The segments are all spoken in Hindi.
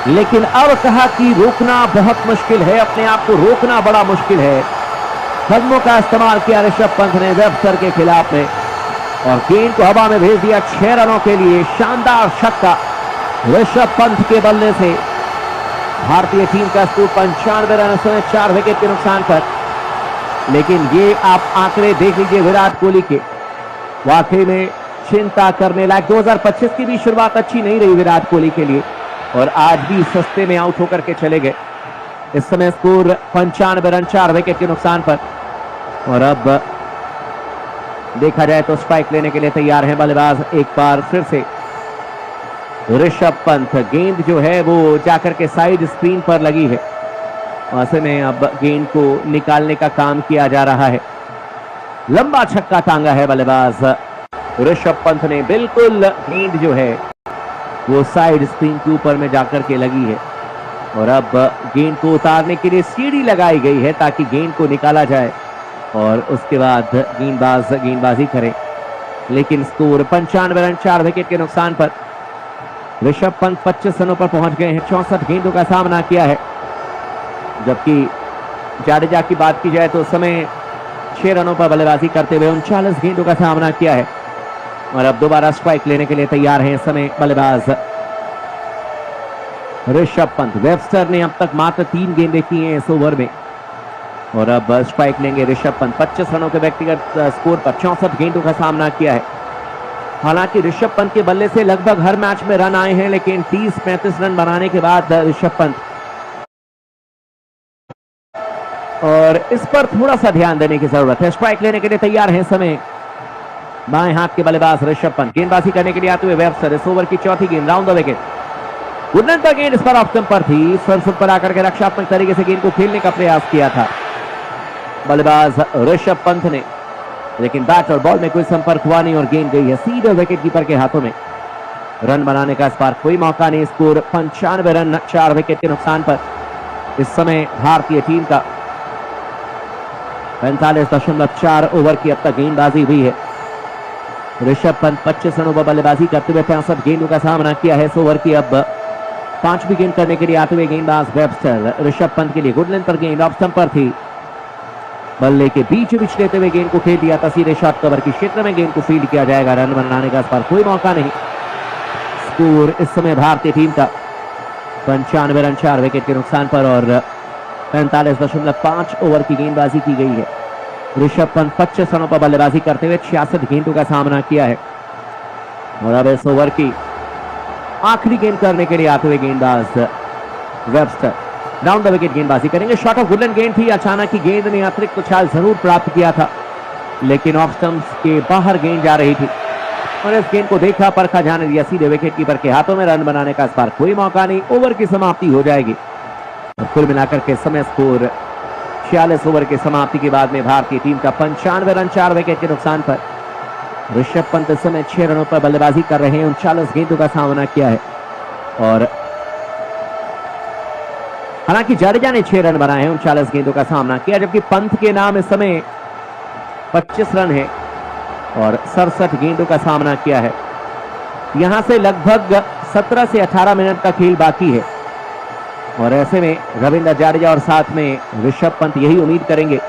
लेकिन अब कहा कि रोकना बहुत मुश्किल है, अपने आप को रोकना बड़ा मुश्किल है। कदमों का इस्तेमाल किया ऋषभ पंत ने वेबस्टर के खिलाफ में और गेंद को हवा में भेज दिया 6 रनों के लिए। शानदार छक्का ऋषभ पंत के बल्ले से। भारतीय टीम का स्कोर 95 रन, 4 विकेट के नुकसान पर। लेकिन ये आप आंकड़े देख लीजिए विराट कोहली के, वाकई में चिंता करने लायक। 2025 की भी शुरुआत अच्छी नहीं रही विराट कोहली के लिए और आज भी सस्ते में आउट होकर के चले गए। इस समय स्कोर 95 रन, 4 विकेट के नुकसान पर। और अब देखा जाए तो स्ट्राइक लेने के लिए तैयार है बल्लेबाज एक बार फिर से ऋषभ पंत। गेंद जो है वो जाकर के साइड स्क्रीन पर लगी है, ऐसे में अब गेंद को निकालने का काम किया जा रहा है। लंबा छक्का टांगा है बल्लेबाज ऋषभ पंत ने। बिल्कुल गेंद जो है वो साइड स्क्रीन के ऊपर में जाकर के लगी है और अब गेंद को उतारने के लिए सीढ़ी लगाई गई है ताकि गेंद को निकाला जाए और उसके बाद गेंदबाज गेंदबाजी करे। लेकिन स्कोर 95 रन, 4 विकेट के नुकसान पर। ऋषभ पंत 25 रनों पर पहुंच गए हैं। 64 गेंदों का सामना किया है, जबकि जाडेजा की बात की जाए तो उस समय 6 रनों पर बल्लेबाजी करते हुए 39 गेंदों का सामना किया है। और अब दोबारा स्ट्राइक लेने के लिए तैयार हैं इस समय बल्लेबाज ऋषभ पंत। वेबस्टर ने अब तक मात्र 3 गेंदें की हैं इस ओवर में और अब स्ट्राइक लेंगे ऋषभ पंत। 25 रनों के व्यक्तिगत स्कोर पर 64 गेंदों का सामना किया है। हालांकि ऋषभ पंत के बल्ले से लगभग हर मैच में रन आए हैं, लेकिन 30-35 रन बनाने के बाद ऋषभ पंत, और इस पर थोड़ा सा ध्यान देने की जरूरत है। स्ट्राइक लेने के लिए तैयार है इस समय बाएं हाथ के बल्लेबाज ऋषभ पंत। गेंदबाजी करने के लिए आते हुए वेबस्टर। इस ओवर की चौथी गेंद, राउंड द विकेट। गुडनन का गेंद इस पर ऑफ स्टंप पर थी। फ्रंट फुट पर आकर के रक्षात्मक तरीके से गेंद को खेलने का प्रयास किया था बल्लेबाज ऋषभ पंत ने, लेकिन बैट और बॉल में कोई संपर्क हुआ नहीं और गेंद गई है सीधे विकेट कीपर के हाथों में। रन बनाने का इस बार कोई मौका नहीं। स्कोर 95 रन, 4 विकेट के नुकसान पर। इस समय भारतीय टीम का 45.4 ओवर की अब तक गेंदबाजी हुई है। ऋषभ पंत 25 रनों पर बल्लेबाजी करते हुए 65 गेंदों का सामना किया है इस ओवर की। अब 5वीं गेंद करने के लिए आते हुए गेंदबाज वेबस्टर। ऋषभ पंत के लिए गुडलैंड पर गेंद ऑफ स्टंप पर थी। बल्ले के बीच लेते हुए गेंद को खेल दिया था सीधे शॉर्ट कवर के क्षेत्र में। गेंद को फील्ड किया जाएगा। रन बनाने का इस पर कोई मौका नहीं। स्कोर इस समय भारतीय टीम का 95 रन, 4 विकेट के नुकसान पर और 45.5 ओवर की गेंदबाजी की गई है। ऋषभ पंत 25 रनों पर बल्लेबाजी करते हुए 66 गेंदों का सामना किया है और अब इस ओवर की आखिरी गेंद करने के लिए आते हुए गेंदबाज वेबस्टर राउंड द विकेट गेंदबाजी करेंगे। शॉट ऑफ गुडलैंड गेंद थी। अचानक ही गेंद ने अतिरिक्त उछाल जरूर प्राप्त किया था, लेकिन ऑफ स्टंप्स के बाहर गेंद जा रही थी और इस गेंद को देखा, परखा, जाने दिया सीधे विकेट कीपर के हाथों में। रन बनाने का इस बार कोई मौका नहीं। ओवर की समाप्ति हो जाएगी और कुल मिलाकर के समय स्कोर 46 ओवर की समाप्ति के बाद में भारतीय टीम का 95 रन, 4 विकेट के नुकसान पर। ऋषभ पंत इस समय 6 रनों पर बल्लेबाजी कर रहे हैं। 39 गेंदों का सामना किया है और हालांकि जाडेजा ने 6 रन बनाए हैं, 39 गेंदों का सामना किया, जबकि पंत के नाम इस समय 25 रन है और 67 गेंदों का सामना किया है। यहां से लगभग 17 से 18 मिनट का खेल बाकी है और ऐसे में रविंद्र जाडेजा और साथ में ऋषभ पंत यही उम्मीद करेंगे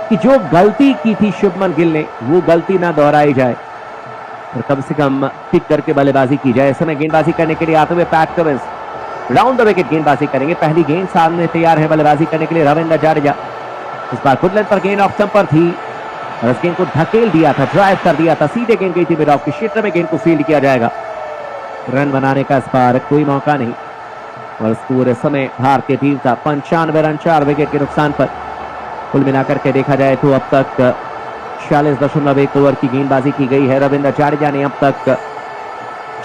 कि जो गलती की थी शुभमन गिल ने वो गलती ना दोहराई जाए और कम से कम टिक करके बल्लेबाजी की जाए। इस समय गेंदबाजी करने के लिए आते हुए PAT Cummins round the wicket गेंदबाजी करेंगे। पहली गेंद सामने तैयार है बल्लेबाजी करने के लिए रविंद्र जाडेजा। इस बार गुडलैंड पर गेंद ऑफ स्टंप पर थी और इस गेंद को धकेल दिया था, ड्राइव कर दिया था, सीधे गेंद गई थी मिड ऑफ के क्षेत्र में। गेंद को फील्ड किया जाएगा। रन बनाने का इस बार कोई मौका नहीं और स्कोर इस समय भारतीय टीम का 95 रन, 4 विकेट के नुकसान पर। कुल मिलाकर के देखा जाए तो अब तक 46.1 ओवर की गेंदबाजी की गई है। रविंद्र जाडेजा ने अब तक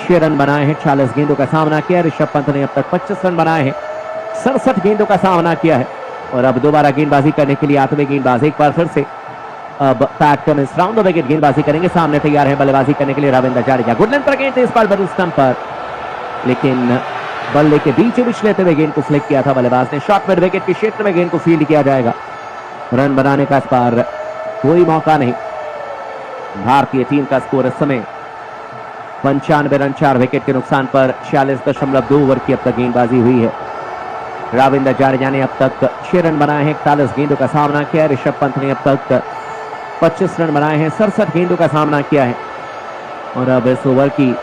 6 रन बनाए हैं, 40 गेंदों का सामना किया। ऋषभ पंत ने अब तक 25 रन बनाए हैं, 67 गेंदों का सामना किया है और अब दोबारा गेंदबाजी करने के लिए आते हुए गेंदबाज एक बार फिर से अब PAT Cummins round the wicket गेंदबाजी करेंगे। सामने तैयार है बल्लेबाजी करने के लिए रविंद्र जाडेजा। गुडलैंड पर गेंद इस बार बदल स्टंप पर, लेकिन बल्ले के बीच लेते हुए गेंद को फ्लिक किया था बल्लेबाज ने। शॉट मिड विकेट के क्षेत्र में गेंद को फील्ड किया जाएगा। रन बनाने का इस बार कोई मौका नहीं। भारतीय टीम का स्कोर इस समय 95 रन, 4 विकेट के नुकसान पर। 46.2 ओवर की अब तक गेंदबाजी हुई है। रविंद्र जाडेजा ने अब तक 6 रन बनाए हैं, 41 गेंदों का सामना किया है। ऋषभ पंत ने अब तक 25 रन बनाए हैं, 67 गेंदों का सामना किया है। और अब इस ओवर की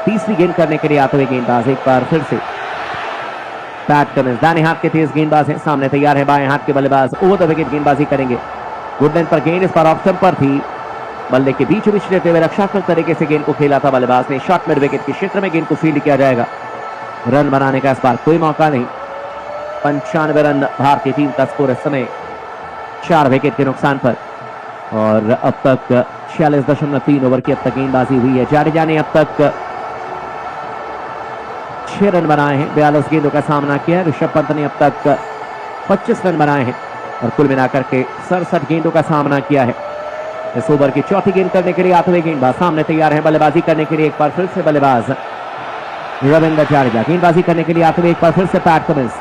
तीसरी गेंद करने के लिए आते हुए गेंदबाज एक बार फिर से पैट कमिंस, दाहिने हाथ के तेज गेंदबाज हैं, सामने तैयार है बाएं हाथ के बल्लेबाज, ओवर द विकेट गेंदबाजी करेंगे। गुड लेंथ पर गेंद, इस बार ऑफ स्टंप पर थी, बल्ले के बीच बीच रहते हुए रक्षात्मक तरीके से गेंद को खेला था बल्लेबाज ने। शॉर्ट मिड विकेट के क्षेत्र में गेंद को फील्ड किया जाएगा। रन बनाने का इस बार कोई मौका नहीं। 95 रन भारतीय टीम का स्कोर इस समय 4 विकेट के नुकसान पर। और अब तक 46.3 ओवर की अब तक गेंदबाजी हुई है। जाडेजा ने अब तक 6 रन बनाए हैं, 42 गेंदों का सामना किया है। ऋषभ पंत ने अब तक 25 रन बनाए हैं और कुल मिलाकर के 67 गेंदों का सामना किया है। इस ओवर की चौथी गेंद करने के लिए आते हुए गेंदबाज सामने तैयार है बल्लेबाजी करने के लिए। एक बार फिर से बल्लेबाज रविंद्र जाडेजा, गेंदबाजी करने के लिए आते हुए एक बार फिर से पैट कमिंस,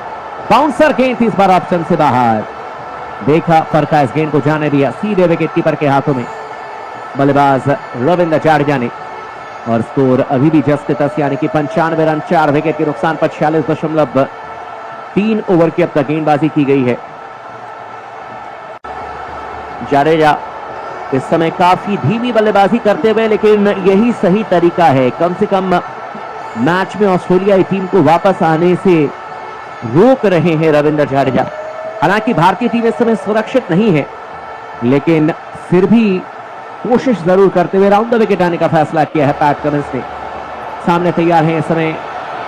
बाउंसर गेंद थी इस बार ऑप्शन से बाहर, देखा फरका, इस गेंद को जाने दिया सीधे विकेट कीपर के हाथों में बल्लेबाज रविंद्र जाडेजा ने। और स्कोर अभी भी जस के तस, यानी कि 95 रन 4 विकेट के नुकसान पर 46.3 ओवर की अब तक गेंदबाजी की गई है। जाडेजा इस समय काफी धीमी बल्लेबाजी करते हुए, लेकिन यही सही तरीका है। कम से कम मैच में ऑस्ट्रेलियाई टीम को वापस आने से रोक रहे हैं रविंद्र जाडेजा। हालांकि भारतीय टीम इस समय सुरक्षित नहीं है, लेकिन फिर भी कोशिश जरूर करते हुए राउंड द विकेट आने का फैसला किया है पैट कमिंस ने। सामने तैयार है इस समय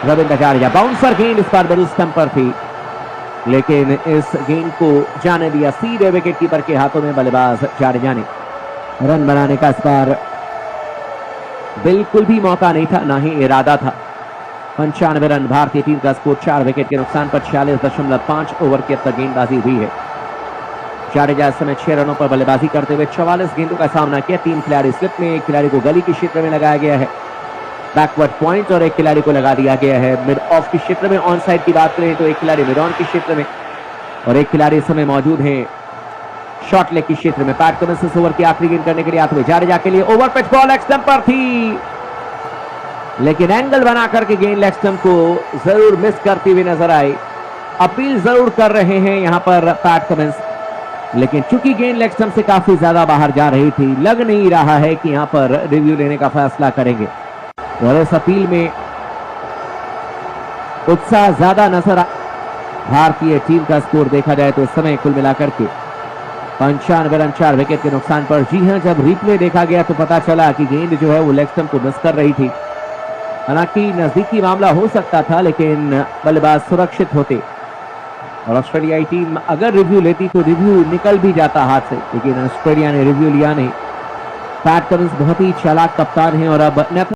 रविंद्र जाडेजा, बाउंसर गेंद इस बार मिडिल स्टंप पर थी, लेकिन इस गेंद को जाने दिया सीधे विकेट कीपर के हाथों में बल्लेबाज जाडेजा ने। रन बनाने का इस बार बिल्कुल भी मौका नहीं था, ना ही इरादा था। 95 रन भारतीय टीम का स्कोर 4 विकेट के नुकसान पर 46.5 ओवर की अब तक गेंदबाजी हुई है। जाडेजा इस समय 6 रनों पर बल्लेबाजी करते हुए 44 गेंदों का सामना किया। 3 खिलाड़ी स्लिप में, एक खिलाड़ी को गली के क्षेत्र में लगाया गया है बैकवर्ड पॉइंट, और एक खिलाड़ी को लगा दिया गया है मिड ऑफ के क्षेत्र में। ऑन साइड की बात करें तो एक खिलाड़ी मिड ऑन के क्षेत्र में और एक खिलाड़ी इस समय मौजूद है शॉर्ट लेग के क्षेत्र में। पैट कमिंस इस ओवर की आखिरी गेंद करने के लिए आते हुए जाडेजा के लिए over pitch ball leg stump पर थी, लेकिन एंगल बना करके गेंद लेग स्टंप को जरूर मिस करती हुई नजर आई। अपील जरूर कर रहे हैं यहां पर पैट कमिंस, लेकिन चूंकि गेंद लेग स्टंप से काफी ज्यादा बाहर जा रही थी, लग नहीं रहा है कि यहां पर रिव्यू लेने का फैसला करेंगे। और इस अपील में उत्साह ज्यादा नजर आ। भारतीय टीम का स्कोर देखा जाए तो इस समय कुल मिलाकर के 95 रन 4 विकेट के नुकसान पर। जी हां, जब रिप्ले देखा गया तो पता चला कि गेंद जो है वो लेग स्टंप को मिस कर रही थी। हालांकि नजदीकी मामला हो सकता था, लेकिन बल्लेबाज सुरक्षित होते और ऑस्ट्रेलियाई टीम अगर रिव्यू लेती तो रिव्यू निकल भी जाता हाथ से, लेकिन ऑस्ट्रेलिया ने रिव्यू लिया नहीं। पैट कमिंस बहुत ही चालाक कप्तान है और अब